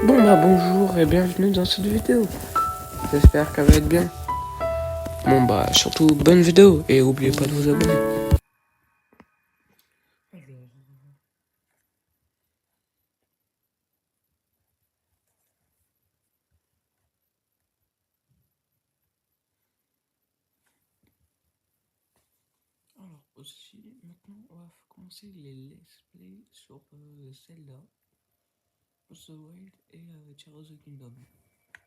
Bon bah bonjour et bienvenue dans cette vidéo. J'espère qu'elle va être bien. Bon bah surtout bonne vidéo et oubliez pas de vous abonner. Alors aussi maintenant on va commencer les let's play sur Zelda, Breath of the Wild et Tears of the Kingdom.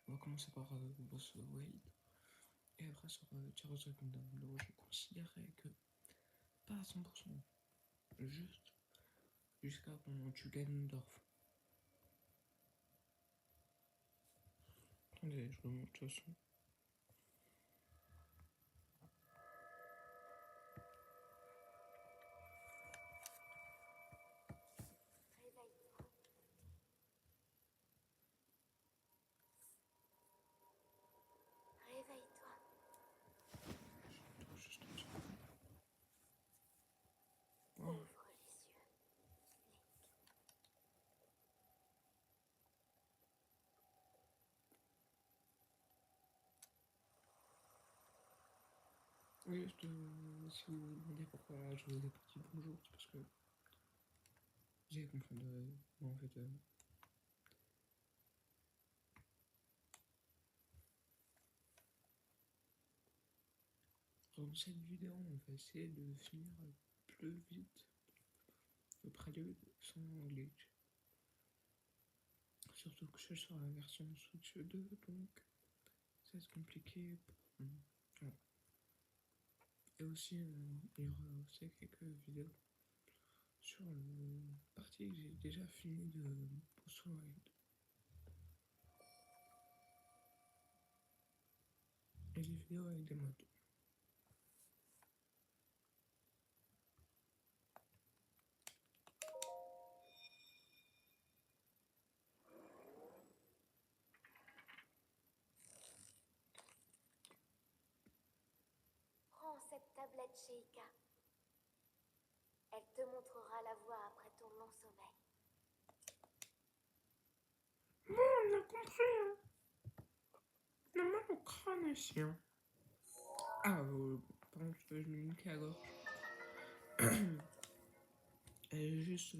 On va commencer par Breath of the Wild et après sur Tears of the Kingdom. Donc je considérais que pas à 100%, juste jusqu'à quand tu gagnes Dorf. Attendez, je remonte de toute façon. Réveille-toi. Juste un petit peu. Voilà. Ouvre les yeux. Oui, si vous vous demandez pourquoi je vous ai pas dit bonjour, c'est parce que vous allez comprendre. Moi, en fait, dans cette vidéo, on va essayer de finir plus vite le prélude sans glitch. Surtout que je suis sur la version Switch 2, donc ça va être compliqué. Voilà. Et aussi, il y aura aussi quelques vidéos sur le partie que j'ai déjà fini de Breath of the Wild. Et des vidéos avec des mods. Prends cette tablette chez Ika. Elle te montrera la voie après ton long sommeil. Bon, on a compris, hein. On a mal au crâne ici, hein. Ah, pardon, je me niquais à la gorge. Et juste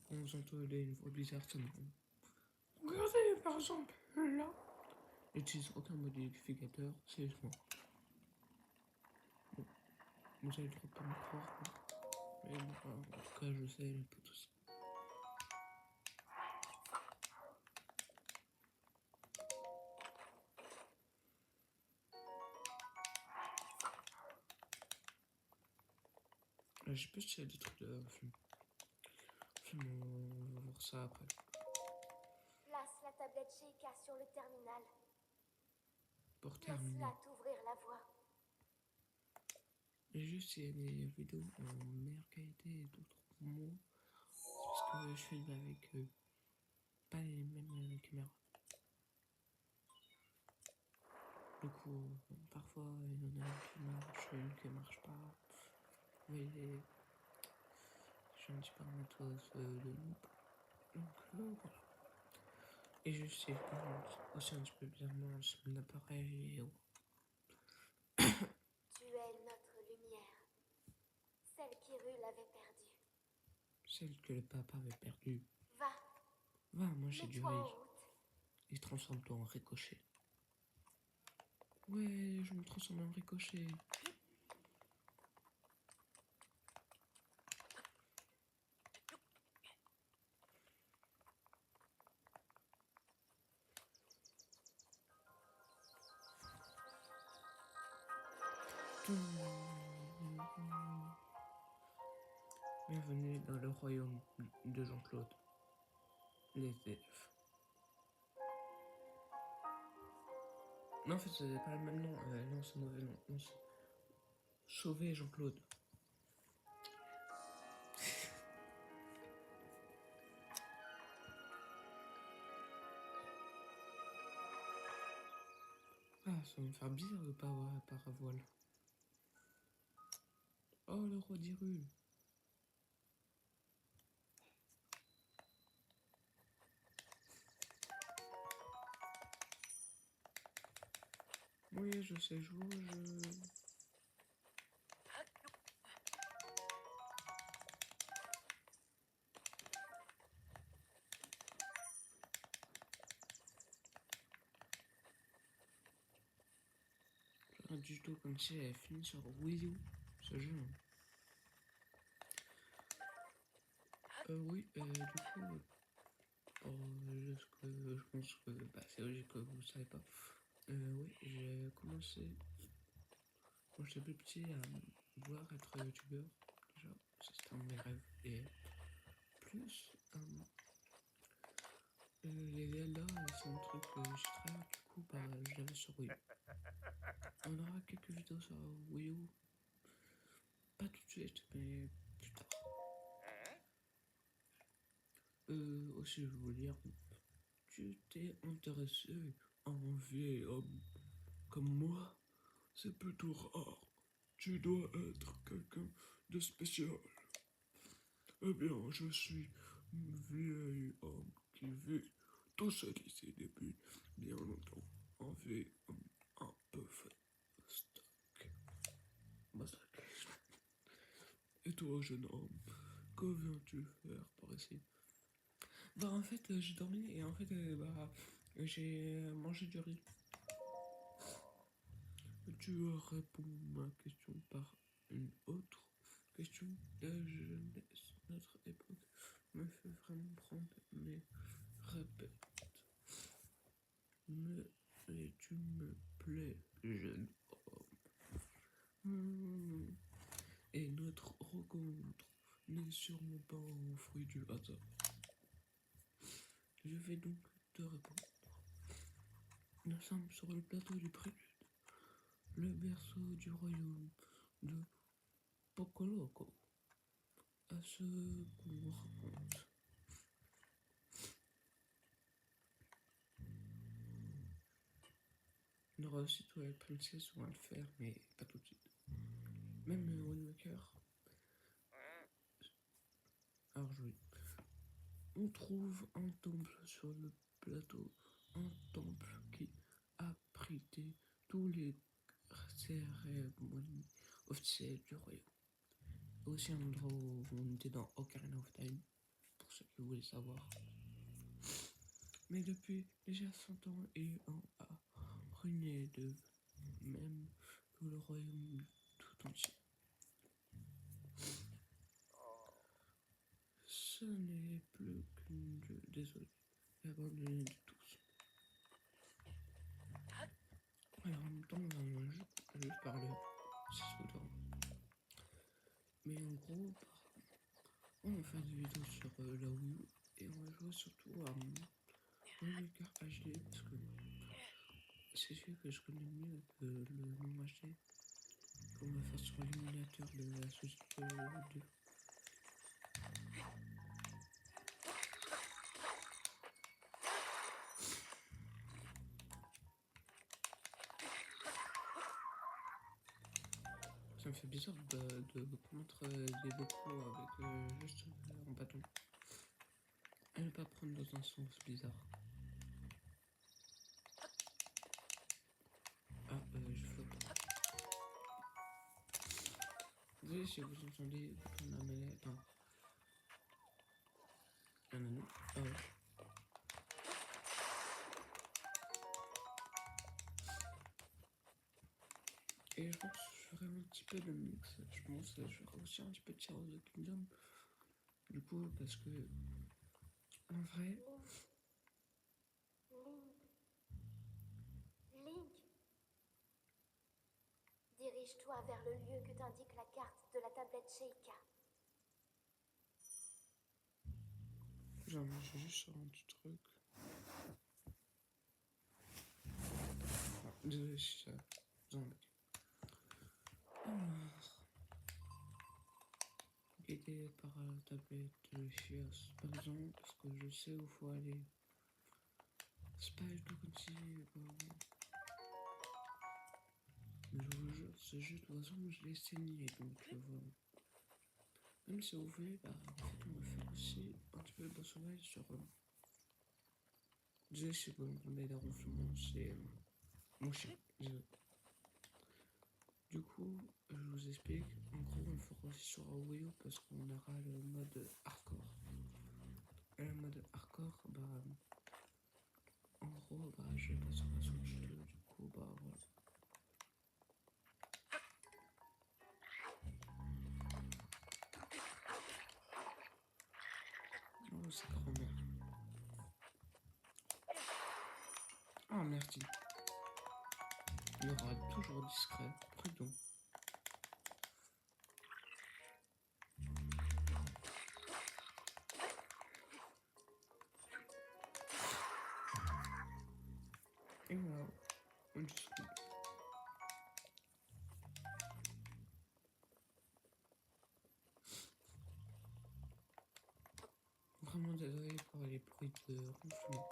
pour vous entendre une voix bizarre, ça me rend. Regardez, par exemple, là. J'utilise aucun modificateur, c'est juste moi. Bon, vous allez trop pas me croire. Mais bon, en tout cas, je sais, pas de soucis. Je sais pas s'il y a des trucs de film. On va voir ça après. Place la tablette chez Ika sur le terminal. Pour terminer. Laisse-la t'ouvrir la voie. Et juste, il y a des vidéos en meilleure qualité et d'autres moins. C'est parce que je filme avec pas les mêmes caméras. Du coup, parfois, il y en a une qui marche pas. Mais je suis un petit peu en matos de noob. Donc, voilà. Et je sais aussi un petit peu bizarrement sur mon appareil et Tu es notre lumière. Celle qu'Hyrule avait perdue. celle que le papa avait perdue. Va, Va, moi j'ai du mets-toi en riz. route. Et transforme-toi en ricochet. Ouais, je me transforme en ricochet. Bienvenue dans le royaume de Jean-Claude. Les elfes. Non, en fait, c'est pas le même nom. Non, c'est mauvais nom. Non, c'est Sauver Jean-Claude. Ah, ça va me faire bizarre de pas avoir un paravoile. Oh, le roi d'Hyrule. Oui, je sais jouer au jeu. Pas du tout comme si elle avait fini sur Wii U, ce jeu. Oui, du coup, je pense que bah, c'est logique que vous ne savez pas. Oui, j'ai commencé quand j'étais plus petit à vouloir être youtubeur. Déjà, ça c'était un de mes rêves. Et plus, les Zelda, c'est un truc que j'ai très hâte. Du coup, bah, je l'avais sur Wii U. On aura quelques vidéos sur Wii U. Pas tout de suite, mais plus tard. Aussi, je veux dire, tu t'es intéressé à un vieil homme comme moi, c'est plutôt rare. Tu dois être quelqu'un de spécial. Eh bien, je suis un vieil homme qui vit tout seul ici depuis bien longtemps. Un vieil homme un peu stock. Massacre. Et toi, jeune homme, que viens-tu faire par ici? Bah, en fait, j'ai dormi et en fait, j'ai mangé du riz. Tu réponds ma question par une autre question. La jeunesse, notre époque, me fait vraiment prendre mes répètes. Et tu me plais, jeune homme. Et notre rencontre n'est sûrement pas un fruit du hasard. Je vais donc te répondre. Nous sommes sur le plateau du Prélude, le berceau du royaume de Pocoloco. À ce qu'on raconte. On aura aussi Twilight Princess, on va le faire, mais pas tout de suite. Même Wind Waker. Alors oui. On trouve un temple sur le plateau, un temple qui abritait tous les cérémonies officielles du royaume. Aussi un endroit où on était dans Ocarina of Time, pour ceux qui voulaient savoir. Mais depuis déjà 100 ans, et on a ruiné de même que le royaume tout entier. Ce n'est plus qu'une jeu, désolé, abandonné de tous. Alors en même temps, on va juste parler, c'est soudain. Mais en gros, on va faire des vidéos sur la Wii U et on va jouer surtout à Wind Waker HD parce que c'est celui que je connais mieux que le nom HD qu'on va faire sur l'émulateur de la Switch 2. Ça me fait bizarre de prendre des bocaux avec juste un bâton. Et ne pas prendre dans un sens bizarre. Ah, je flotte. Désolé si vous entendez prendre la manette. Non. Il y en a non. Ah ouais. Et je pense que je ferai un petit peu de mix. Je pense que je ferai aussi un petit peu de Tears of the Kingdom. Du coup, parce que en vrai. Link. Dirige-toi vers le lieu que t'indique la carte de la tablette Sheikah. Genre, je vais juste sur un petit truc. Ah, désolé si ça vous embête. Alors. Guidé par la tablette de Chios, par exemple, parce que je sais où faut aller. C'est pas du tout comme si. Mais je vous jure, ce jeu, de toute façon, je l'ai saigné, donc voilà. Même si vous voulez, bah, en fait, on va faire aussi un petit peu de boss sauvage sur. Désolé si vous entendez des ronflements, c'est mon chien. Désolé. Du coup, je vous explique. En gros, on le fera aussi sur Wii U parce qu'on aura le mode hardcore. Et le mode hardcore, bah, en gros, bah, je vais pas sur la Switch 2, du coup, bah, voilà. Oh, c'est grand-mère. Ah, merci. Il y aura toujours discret, prudent. Et voilà. On discute. Vraiment désolé pour les bruits de ronflement.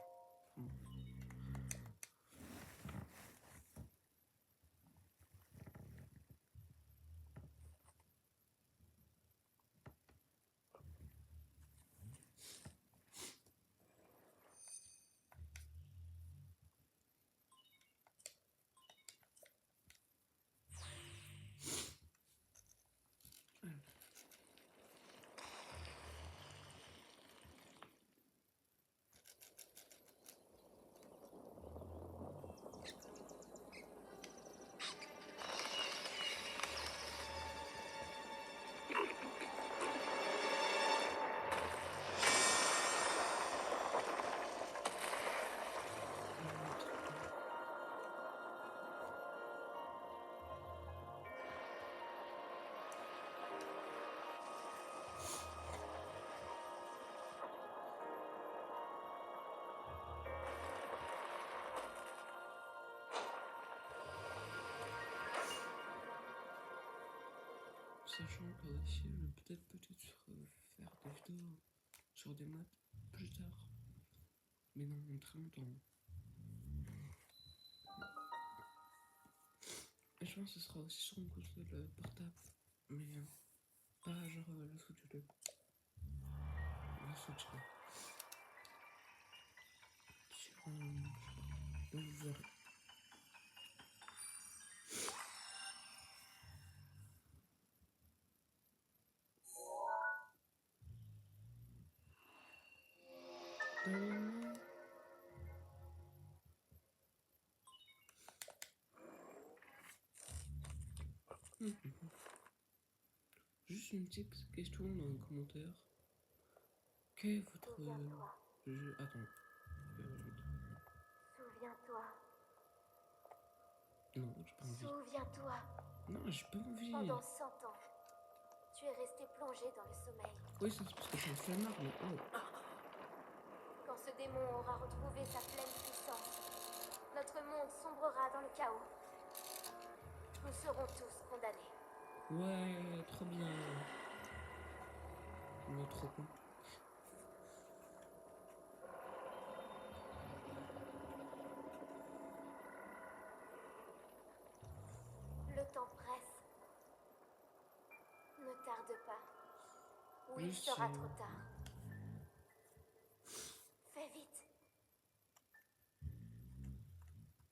Sachant que aussi, je vais peut-être faire des vidéos sur des maps plus tard. Mais dans très longtemps. Et je pense que ce sera aussi sur une console portable. Mais pas genre la Switch 2. La Switch 2. Sur donc vous verrez. Juste une petite question dans les commentaires. Quel est votre jeu? Attends. Souviens-toi. Non, j'ai pas envie. Souviens-toi. Non, j'ai pas envie. Pendant 100 ans, tu es resté plongé dans le sommeil. Oui, ça c'est parce que c'est un flemmard, mais oh. Quand ce démon aura retrouvé sa pleine puissance, notre monde sombrera dans le chaos. Nous serons tous condamnés. Ouais, trop bien. On est trop con. Le temps presse. Ne tarde pas. Ou il sera trop tard. Fais vite.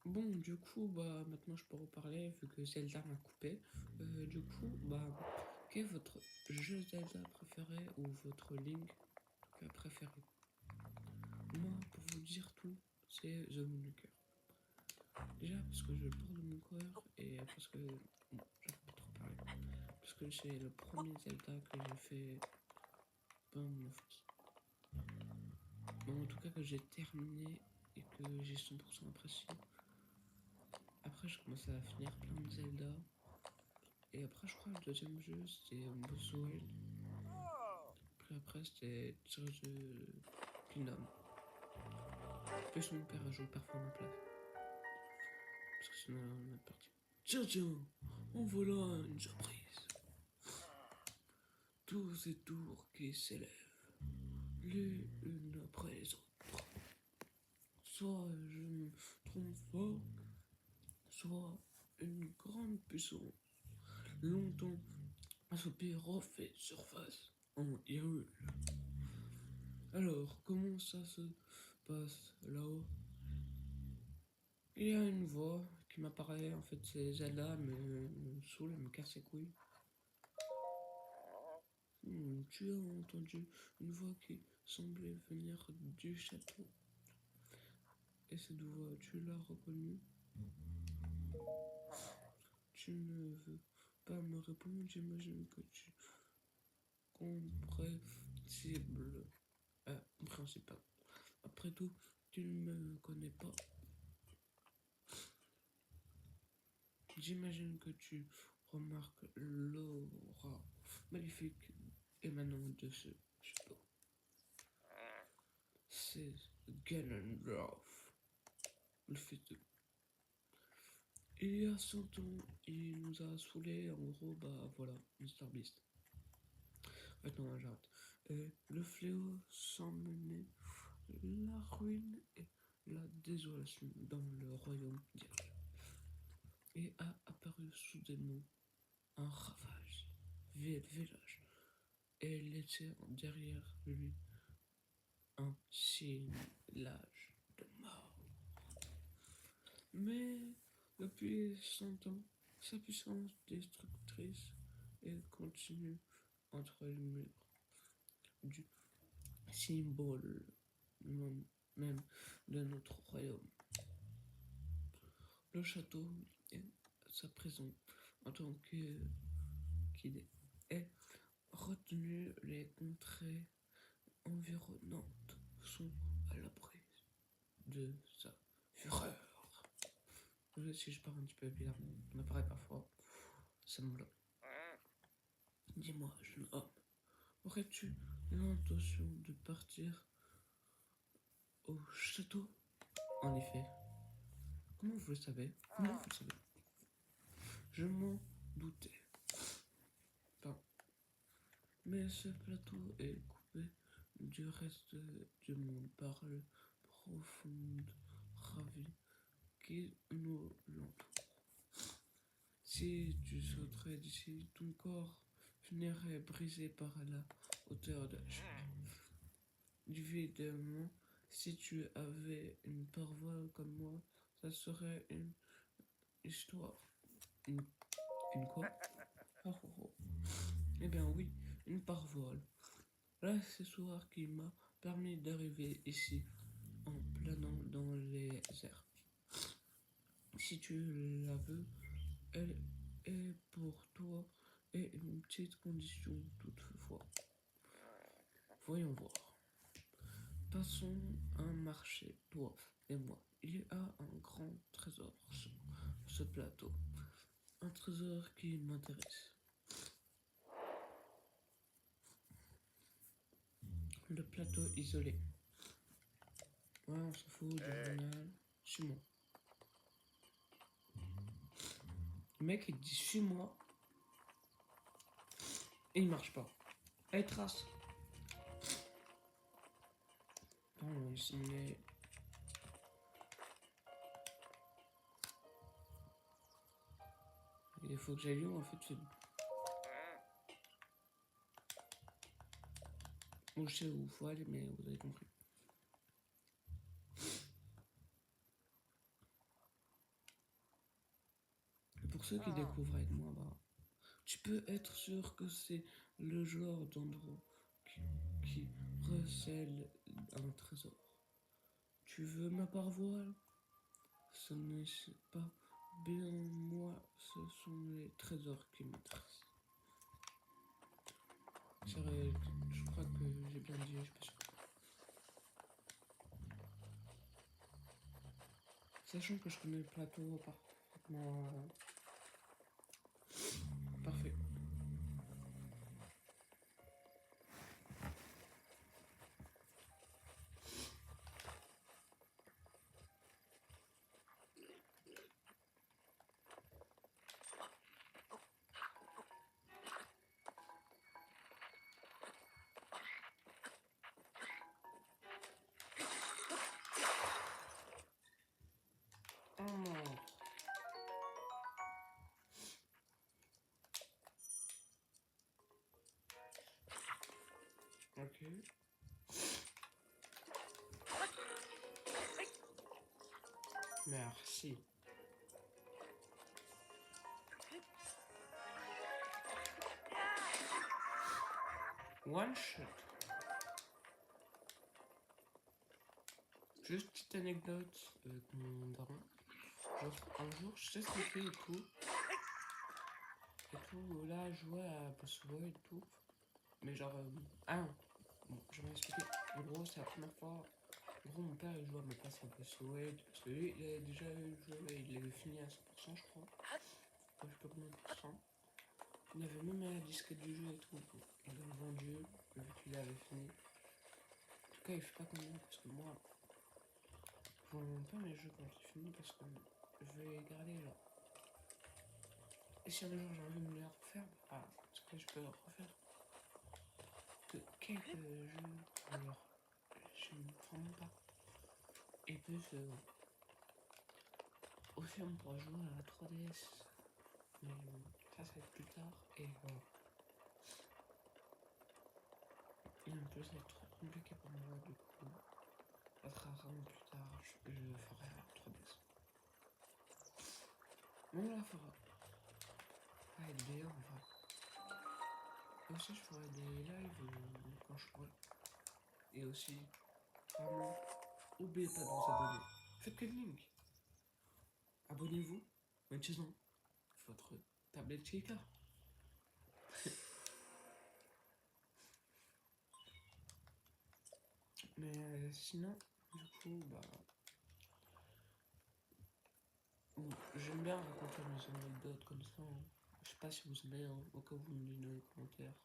Bon, du coup, bah, maintenant je peux reparler vu que Zelda m'a coupé. Du coup, bah, quel est votre jeu Zelda préféré ou votre Link préféré? Moi, pour vous dire tout, c'est The Wind Waker. Déjà parce que je le porte de mon cœur et parce que bon, j'en peux pas trop parler. Parce que c'est le premier Zelda que j'ai fait pendant mon enfance. Bon, en tout cas que j'ai terminé et que j'ai 100% apprécié. Après, j'ai commencé à finir plein de Zelda. Et après, je crois que le deuxième jeu c'était Breath of the Wild. Puis après, c'était Tears Kingdom. Plus mon père a joué parfois à ma place. Parce que sinon, on est parti. Tiens, tiens, en voilà une surprise. Tous ces tours qui s'élèvent, les unes après les autres. Soit je me trompe fort, soit une grande puissance, longtemps assoupie refait surface en Hyrule. Alors, comment ça se passe là-haut? Il y a une voix qui m'apparaît, en fait, c'est Zelda, me saoule, elle me casse les couilles. Tu as entendu une voix qui semblait venir du château. Et cette voix, tu l'as reconnue? Tu ne veux pas me répondre, j'imagine que tu compréhensible. Compréhensible. Après tout, tu ne me connais pas. J'imagine que tu remarques l'aura magnifique émanant de ce château. C'est Ganondorf, le fils de... Il y a 100 ans, il nous a saoulés, en gros, bah voilà, Mr Beast. Maintenant, j'arrête. Et le fléau s'emmenait la ruine et la désolation dans le royaume d'Irge. Et a apparu soudainement un ravage, village, et laissait derrière lui un village de mort. Mais depuis 100 ans, sa puissance destructrice est continue entre les murs du symbole même de notre royaume. Le château et sa prison en tant qu'il est retenu, les contrées environnantes sont à l'abri de sa fureur. Si je parle un petit peu bizarrement, ça m'apparaît parfois, ça me bloque. Dis-moi, jeune homme, aurais-tu l'intention de partir au château? En effet. Comment vous le savez? Comment vous le savez? Je m'en doutais. Enfin, mais ce plateau est coupé du reste du monde par le profonde ravie qui nous l'entoure. Si tu sauterais d'ici, ton corps finirait brisé par la hauteur de la chute. Évidemment, si tu avais une parvoile comme moi, ça serait une histoire. Une quoi? Oh. Eh bien oui, une parvoile. L'accessoire qui m'a permis d'arriver ici en planant dans les airs. Si tu la veux, elle est pour toi et une petite condition toutefois. Voyons voir. Passons un marché, toi et moi. Il y a un grand trésor sur ce plateau. Un trésor qui m'intéresse. Le plateau isolé. Ouais, on s'en fout, diagonale. Suis-moi. Le mec il dit suis-moi. Et il marche pas. Allez, trace. Bon, il s'en est. Il faut que j'aille où en fait. Bon, je sais où il faut aller, mais vous avez compris. Et pour ceux qui découvrent avec moi, bah, tu peux être sûr que c'est le genre d'endroit qui recèle un trésor. Tu veux ma parvoile? Ce n'est pas bien moi, ce sont les trésors qui m'intéressent. Je crois que j'ai bien dit, je suis pas sûr. Sachant que je connais le plateau parfaitement. Parfait. Ok. Merci. One shot. Juste petite anecdote avec mon daron. Genre, un jour, je sais ce qu'il fait et tout. Et tout, là, je jouais à Bossway et tout. Mais genre, ah non. Bon, je vais m'expliquer. En gros, c'est la première fois. En gros, mon père, il joue à ma place à Bossway. Parce que lui, il avait déjà joué, il l'avait fini à 100%, je crois. Enfin, je sais pas combien de pourcents. Il avait même la disquette du jeu et tout. Bon, il l'a vendu, vu qu'il avait fini. En tout cas, il fait pas comme moi, parce que moi, je vends pas mes jeux quand il finit, parce que je vais les garder là. Et si un jour j'ai envie de me les refaire, bah, parce que je peux les refaire. Que quelques jeux, alors, je ne vraiment pas. Et plus, aussi on pourra jouer à la 3DS. Mais ça, ça va être plus tard, et voilà. Et en plus, ça va être trop compliqué pour moi, du coup. Ça sera vraiment plus tard, je ferai la 3DS. On la fera. Ça va être bien, en vrai. Et aussi, je ferai des lives quand je pourrai. Et aussi, vraiment, n'oubliez pas de vous abonner. Faites que le link. Abonnez-vous maintenant. Votre tablette shaker. Mais sinon, du coup, bah. J'aime bien raconter mes anecdotes comme ça. Hein. Je sais pas si vous aimez, hein, au cas où vous me dites dans les commentaires.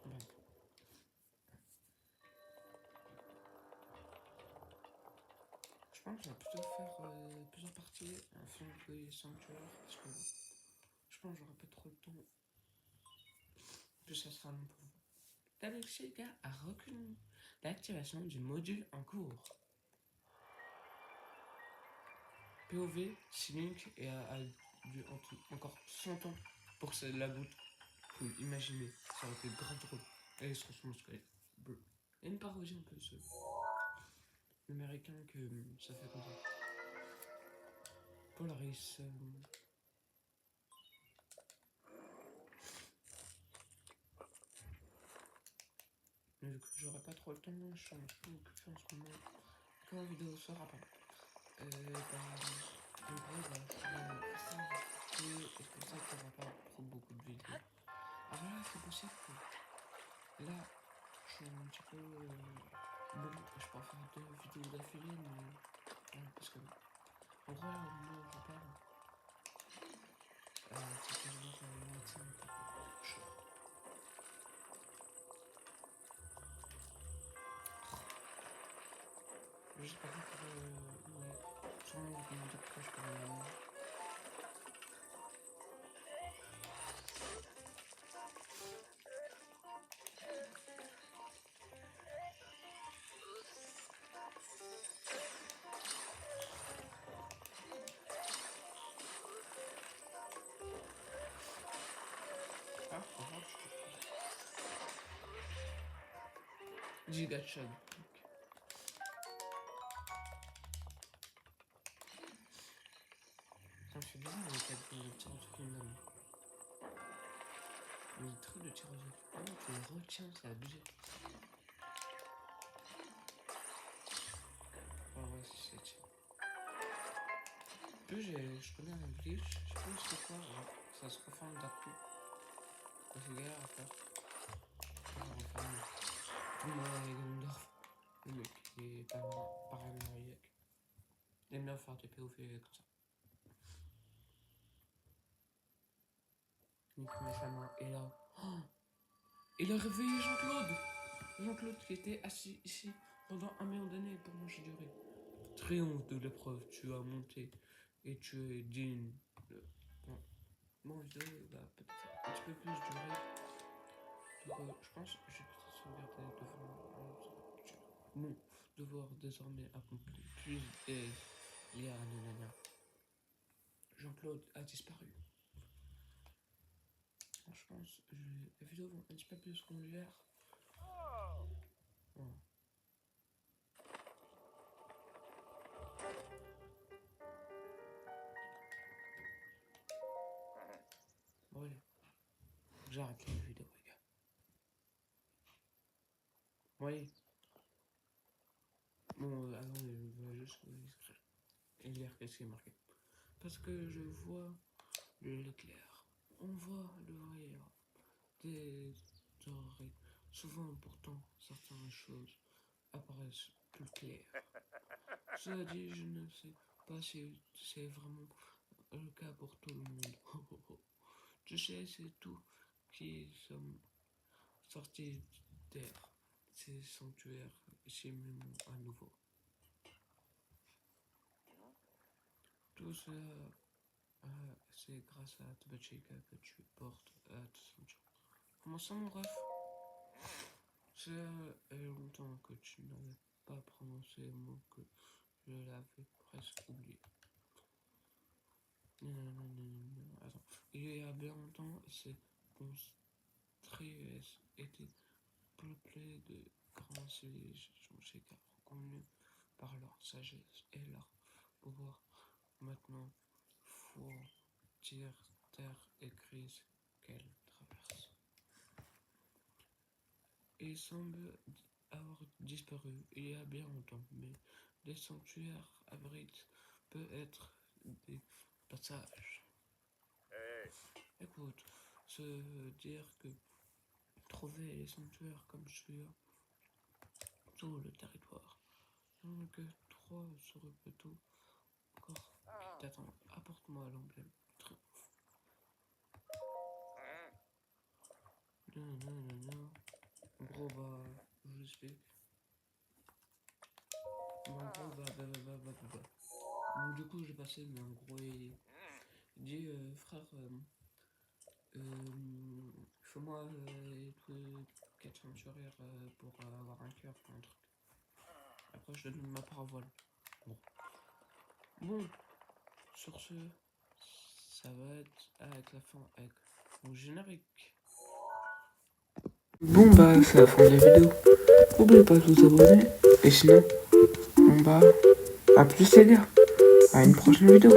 Bon. Je pense que je vais plutôt faire plusieurs parties afin de les sanctuaires parce que je pense que j'aurai pas trop le temps. Puis ça sera long pour vous. Tableau Shaker a reconnu l'activation du module en cours. POV, Link et a dû encore 100 ans pour que la goutte. Cool, imaginez, ça aurait été grave drôle. Et se transforme en squelette. Il y a une parodie un peu américain que ça fait comme ça. Polaris. Mais vu que j'aurai pas trop le temps, je suis un peu occupé en ce moment. Quand la vidéo sera pas. En gros, bah, je suis et c'est pour ça qu'il n'y aura pas trop beaucoup de vidéos. Alors là, c'est possible que là, je suis un petit peu. Bon, je peux faire 2 vidéos d'affilée, mais. Parce que. En gros, là, au moment où je parle, c'est quasiment sur la moitié. Juste par contre, ouais, sûrement vous demandez pourquoi je parle allemand. Ah, en fait, Gigachug. Ça me fait bizarre avec le tir au Kingdom. Le truc de tir au Kingdom, tu le retiens, c'est abusé. Ah ouais, c'est tir. En plus, je connais un glitch, je sais pas où c'est quoi, genre, ça se referme d'un coup. C'est galère à faire. Ça se referme. Comme Ganondorf, le mec qui est paranoïaque. Il aime bien faire des POV comme ça. Il met sa main et là. Oh, il a réveillé Jean-Claude. Jean-Claude qui était assis ici pendant 1 million d'années pour manger du riz. Triomphe de l'épreuve, tu as monté et tu es digne. Bon, vidéo va peut-être un petit peu plus durer. Donc, je pense que je vais peut-être sauvegarder devant mon devoir désormais accompli. Plus des liens à nanana. Jean-Claude a disparu. Je pense que les vidéos vont un petit peu plus régulières. Voilà. j'arrête la vidéo, les gars. Oui. Bon, attendez, je vais juste vous écrire et lire qu'est-ce qui est marqué. Parce que je vois l'éclair. On voit le rire des oreilles. Souvent, pourtant, certaines choses apparaissent plus claires. Cela dit, je ne sais pas si c'est vraiment le cas pour tout le monde. Je sais, c'est tout qui sommes sortis d'air. Ces sanctuaires s'émulent à nouveau. Tout cela, c'est grâce à Tabachika que tu portes à te sentir. Comment ça, mon ref? Cela est longtemps que tu n'avais pas prononcé le mot que je l'avais presque oublié. Attends. Il y a bien longtemps, ces contrées étaient peuplées de grandes civilisations reconnues par leur sagesse et leur pouvoir. Maintenant, frontières, terre et crise qu'elles traversent. Ils semblent avoir disparu il y a bien longtemps, mais les sanctuaires abritent peut-être des passages. Écoute, se dire que trouver les sanctuaires comme celui-là, tout le territoire, que 3 serait plutôt encore qui t'attend. Apporte-moi l'emblème. Non. En gros, bah, je vous explique. En gros, Bon, du coup, j'ai passé, mais en gros, il dit, frère, fais-moi tout 4 aventurières pour avoir un cœur ou un truc. Après, je te donne ma parole. Bon, sur ce, ça va être avec la fin, avec mon générique. Bon bah, c'est la fin de la vidéo. N'oubliez pas de vous abonner. Et sinon, à plus les gars. À une prochaine vidéo.